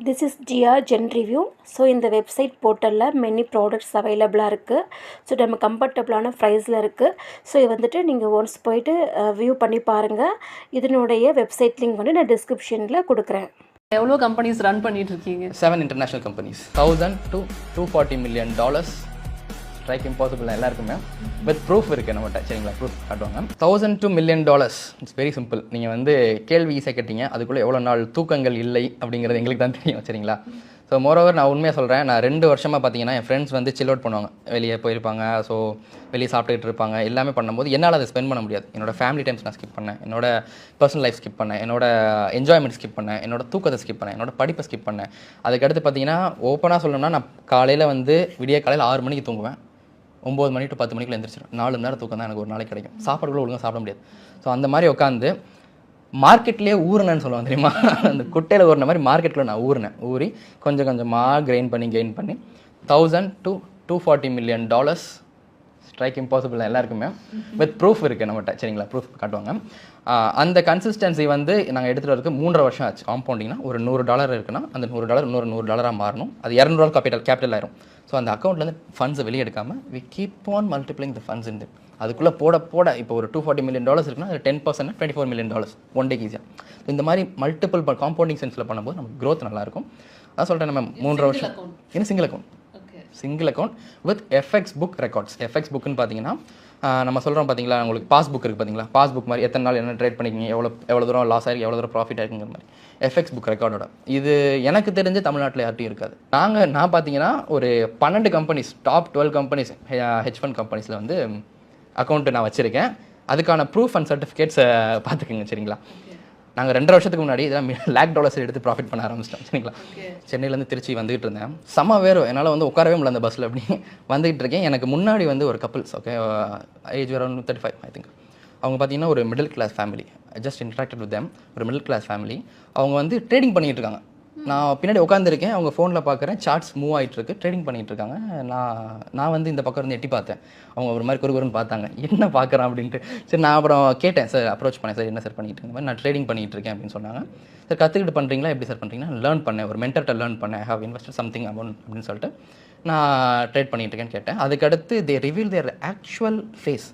This is GR Gen Review. So இந்த website போர்ட்டலில் many products அவைலபிளாக இருக்குது. ஸோ நம்ம கம்ஃபர்டபுளான ப்ரைஸில் இருக்குது. ஸோ இது வந்துட்டு நீங்கள் ஒன்ஸ் போய்ட்டு வியூ பண்ணி பாருங்கள். இதனுடைய வெப்சைட் லிங்க் வந்து நான் டிஸ்கிரிப்ஷனில் கொடுக்குறேன். எவ்வளோ கம்பெனிஸ் ரன் பண்ணிட்டு இருக்கீங்க? 7 international companies, 1000 to $240 million. Strike impossible எல்லாருக்குமே வித் ப்ரூஃப் இருக்குது நம்மகிட்ட. சரிங்களா, ப்ரூஃப் காட்டுவாங்க. $1000 to $1 million. It's very simple. நீங்கள் வந்து கேள்வி ஈஸியாக கேட்டீங்க, அதுக்குள்ளே எவ்வளோ நாள் தூக்கங்கள் இல்லை அப்படிங்கிறது எங்களுக்கு தான் தெரியும். சரிங்களா, ஸோ மோரோவர் நான் உண்மையாக சொல்கிறேன், நான் 2 வருஷமாக பார்த்தீங்கன்னா என் ஃப்ரெண்ட்ஸ் வந்து சில் அவுட் பண்ணுவாங்க, வெளியே போயிருப்பாங்க, ஸோ வெளியே சாப்பிட்டுட்டு இருப்பாங்க, எல்லாமே பண்ணும்போது என்னால் அதை ஸ்பெண்ட் பண்ண முடியாது. என்னோடய ஃபேமிலி டைம்ஸ் நான் ஸ்கிப் பண்ணேன், என்னோட பர்சனல் லைஃப் ஸ்கிப் பண்ணேன், என்னோட என்ஜாய்மெண்ட் ஸ்கிப் பண்ணேன், என்னோட தூக்கத்தை ஸ்கிப் பண்ணேன், என்னோட படிப்பை ஸ்கிப் பண்ணேன். அதுக்கடுத்து பார்த்தீங்கன்னா ஓப்பனாக சொல்லணும்னா நான் காலையில் வந்து விடிய காலையில் 6 மணிக்கு தூங்குவேன், 9 மணி டு 10 மணிக்குள்ள எழுந்திரிச்சிடும். 4 மணி நேரம் தூக்கம் தான் எனக்கு ஒரு நாளைக்கு கிடைக்கும். சாப்பாடு கூட ஒழுங்காக சாப்பிட முடியாது. ஸோ அந்த மாதிரி உட்காந்து மார்க்கெட்லேயே ஊறினேன்னு சொல்லுவாங்க தெரியுமா, அந்த குட்டையில் ஊறின மாதிரி மார்க்கெட்டில் நான் ஊறி கொஞ்சம் கொஞ்சமாக கெயின் பண்ணி $1000 to $240 million. ஸ்ட்ரைக் இம்பாசிபிள் எல்லாருக்குமே வித் ப்ரூஃப் இருக்குது நம்மகிட்ட. சரிங்களா, ப்ரூஃப் காட்டுவாங்க. அந்த கன்சிஸ்டன்சி வந்து நாங்கள் எடுத்துகிட்டு வரதுக்கு 3.5 வருஷம் ஆச்சு. காம்பவுண்டிங்னா ஒரு $100 இருக்குன்னா அந்த $100 இன்னொரு $100 மாறணும். அது $200 கேபிட்டல் ஆயிரும். ஸோ அந்த அக்கௌண்ட்லேருந்து ஃபண்ட்ஸை வெளியே எடுக்காமல் we keep on multiplying the funds இந்த அதுக்குள்ளே போட இப்போ ஒரு $240 million இருக்குன்னா அது 10% $24 million ஒன் டேக்கு ஈஸியாக. இந்த மாதிரி மல்டிபிள் காம்பவுண்டிங் சென்ஸில் பண்ணும்போது நமக்கு க்ரோத் நல்லாயிருக்கும். அதான் சொல்கிறேன், நம்ம 3 வருஷம் என்ன single account with FX book records. FX புக்குன்னு பார்த்தீங்கன்னா நம்ம சொல்கிறோம் பார்த்தீங்களா, உங்களுக்கு பாஸ்புக் இருக்குது பார்த்தீங்களா, பாஸ்புக் மாதிரி எத்தனை நாள் என்ன ட்ரேட் பண்ணிக்கிங்க, எவ்வளோ தூரம் லாஸ் ஆகிருக்கு, எவ்வளோ தூரம் ப்ராஃபிட் ஆகிருக்குங்கிற மாதிரி எஃப்எக்ஸ் புக் ரெக்கார்டோட. இது எனக்கு தெரிஞ்சு தமிழ்நாட்டில் யார்ட்டையும் இருக்காது. நான் பார்த்தீங்கன்னா ஒரு 12 companies, top 12 companies hedge fund கம்பெனிஸில் வந்து அக்கௌண்ட்டு நான் வச்சுருக்கேன். அதுக்கான ப்ரூஃப் அண்ட் சர்டிஃபிகேட்ஸை பார்த்துக்குங்க. சரிங்களா, நாங்கள் 2.5 வருஷத்துக்கு முன்னாடி இதெல்லாம் $1,00,000 எடுத்து ப்ராஃபிட் பண்ண ஆரம்பிச்சிட்டோம். சரிங்களா, சென்னையிலேருந்து திருச்சி வந்துகிட்டு இருந்தேன். செம்ம வேறும், என்னால் வந்து உட்காரவே முடியல அந்த பஸ்ஸில். அப்படி வந்துகிட்டு இருக்கேன். எனக்கு முன்னாடி வந்து ஒரு couples, okay, age around 35 I think. அவங்க பார்த்தீங்கன்னா ஒரு middle class family. Just interacted with them. ஒரு மிடில் கிளாஸ் ஃபேமிலி. அவங்க வந்து ட்ரேடிங் பண்ணிகிட்டு இருக்காங்க. நான் பின்னாடி உட்காந்துருக்கேன், அவங்க ஃபோனில் பார்க்குறேன், சார்ட்ஸ் மூவ் ஆகிட்டுருக்கு, ட்ரேடிங் பண்ணிகிட்டு இருக்காங்க. நான் வந்து இந்த பக்கம் இருந்து எட்டி பார்த்தேன். அவங்க ஒரு மாதிரி குறுகுறுன்னு பார்த்தாங்க, என்ன பார்க்குறான் அப்படின்ட்டு. சரி, நான் அப்புறம் கேட்டேன், சார் அப்ரோச் பண்ணேன், சார் என்ன சார் பண்ணிட்டு இந்த மாதிரி நான் ட்ரேடிங் பண்ணிகிட்டு இருக்கேன் அப்படின்னு சொன்னாங்க. சார் கற்றுக்கிட்டு பண்ணுறீங்களா, எப்படி சார் பண்ணுறீங்கன்னா, லேர்ன் பண்ணேன், ஒரு மென்டர்கிட்ட லேர்ன் பண்ணேன், I have invested something amount அப்படின்னு சொல்லிட்டு நான் ட்ரேட் பண்ணிகிட்டு இருக்கேன்னு கேட்டேன். அதுக்கடுத்து they reveal their actual face.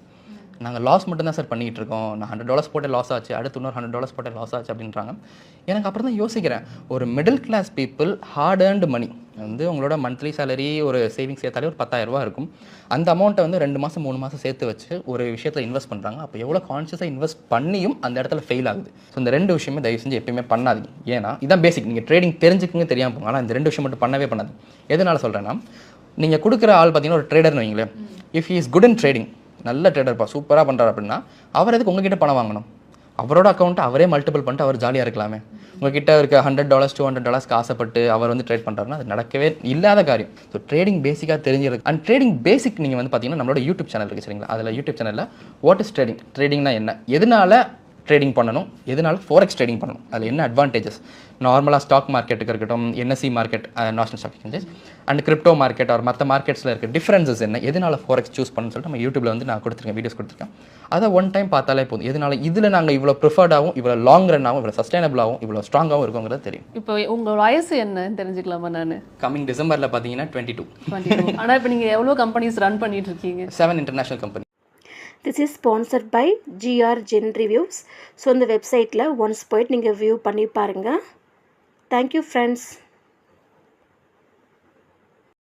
நாங்கள் லாஸ் மட்டும் தான் சார் பண்ணிகிட்டு இருக்கோம், நான் $100 போட்டு லாஸ் ஆச்சு, அடுத்து இன்னொரு $100 போட்டு லாஸ் ஆச்சு அப்படின்றாங்க. எனக்கு அப்புறம் தான் யோசிக்கிறேன், ஒரு middle class people hard earned money வந்து உங்களோட மந்த்லி சேலரி ஒரு சேவிங்ஸ் சேர்த்தாலே ஒரு $10,000 இருக்கும். அந்த அமௌண்ட்டை வந்து 2 மாதம் 3 மாதம் சேர்த்து வச்சு ஒரு விஷயத்தில் இன்வெஸ்ட் பண்ணுறாங்க. அப்போ எவ்வளோ கான்ஷியஸாக இன்வெஸ்ட் பண்ணியும் அந்த இடத்துல ஃபெயில் ஆகுது. ஸோ இந்த 2 விஷயமே தயவு செஞ்சு எப்பயுமே பண்ணாதீங்க. ஏன்னா இதான் பேசிக். நீங்கள் ட்ரேடிங் தெரிஞ்சுக்குங்க தெரியாமல் போங்க, ஆனால் இந்த 2 விஷயம் மட்டும் பண்ணவே பண்ணாது. எதனால் சொல்கிறேன்னா, நீங்கள் கொடுக்குற ஆள் பார்த்தீங்கன்னா ஒரு ட்ரேடர்னு வைங்களேன். If he is good in trading, நல்ல ட்ரேடர்ப்பா, சூப்பராக பண்ணுறாரு அப்படின்னா அவர் எதுக்கு உங்ககிட்ட பணம் வாங்கணும்? அவரோட அக்கௌண்ட்டை அவரே மல்டிபிள் பண்ணிட்டு அவர் ஜாலியாக இருக்கலாமே. உங்ககிட்ட இருக்க $100 $200 ஆசைப்பட்டு அவர் வந்து ட்ரேட் பண்ணுறாருன்னா அது நடக்கவே இல்லாத காரியம். ஸோ ட்ரேடிங் பேசிக்காக தெரிஞ்சிருக்கு. அண்ட் ட்ரேடிங் பேசிக் நீங்கள் வந்து பார்த்தீங்கன்னா நம்மளோட யூடியூப் சேனல் இருக்குது. சரிங்களா, அதில் யூடியூப் சேனலில் வாட் இஸ் ட்ரேடிங், ட்ரேடிங்னா என்ன, எதனால ட்ரேடிங் பண்ணணும், எதனால ஃபோரெக்ஸ் ட்ரேடிங் பண்ணணும், அதில் என்ன அட்வான்டேஜஸ், நார்மலாக ஸ்டாக் மார்க்கெட்டுக்கு இருக்கட்டும், NSC market, national stock exchange, and crypto market or மற்ற மார்க்கெட்ஸில் இருக்க டிஃப்ரென்சஸ் என்ன, எதனால ஃபோரெக்ஸ் சூஸ் பண்ணணும்னு சொல்லிட்டு நம்ம யூடியூப்ல வந்து நான் கொடுத்துருக்கேன், வீடியோஸ் கொடுத்துருக்கேன். அதை ஒன் டைம் பார்த்தாலே போதும், எதனால இதில் நாங்கள் இவ்வளோ ப்ரிஃபர்டாகவும், இவ்வளோ லாங் ரன்னாகவும், இவ்வளோ சஸ்டைனபிளாகவும், இவ்வளோ ஸ்ட்ராங்காகவும் இருக்குங்கிறது தெரியும். இப்போ உங்கள் வயசு என்ன தெரிஞ்சுக்கலாமா? நான் கமிங் டிசம்பரில் பார்த்தீங்கன்னா 22. ஆனால் இப்போ நீங்கள் எவ்வளோ கம்பெனிஸ் ரன் பண்ணிட்டு இருக்கீங்க? 7 international companies. This is sponsored by GR Gen Reviews. So இந்த வெப்சைட்டில் ஒன்ஸ் போய்ட்டு நீங்கள் வியூ பண்ணி பாருங்கள். Thank you friends.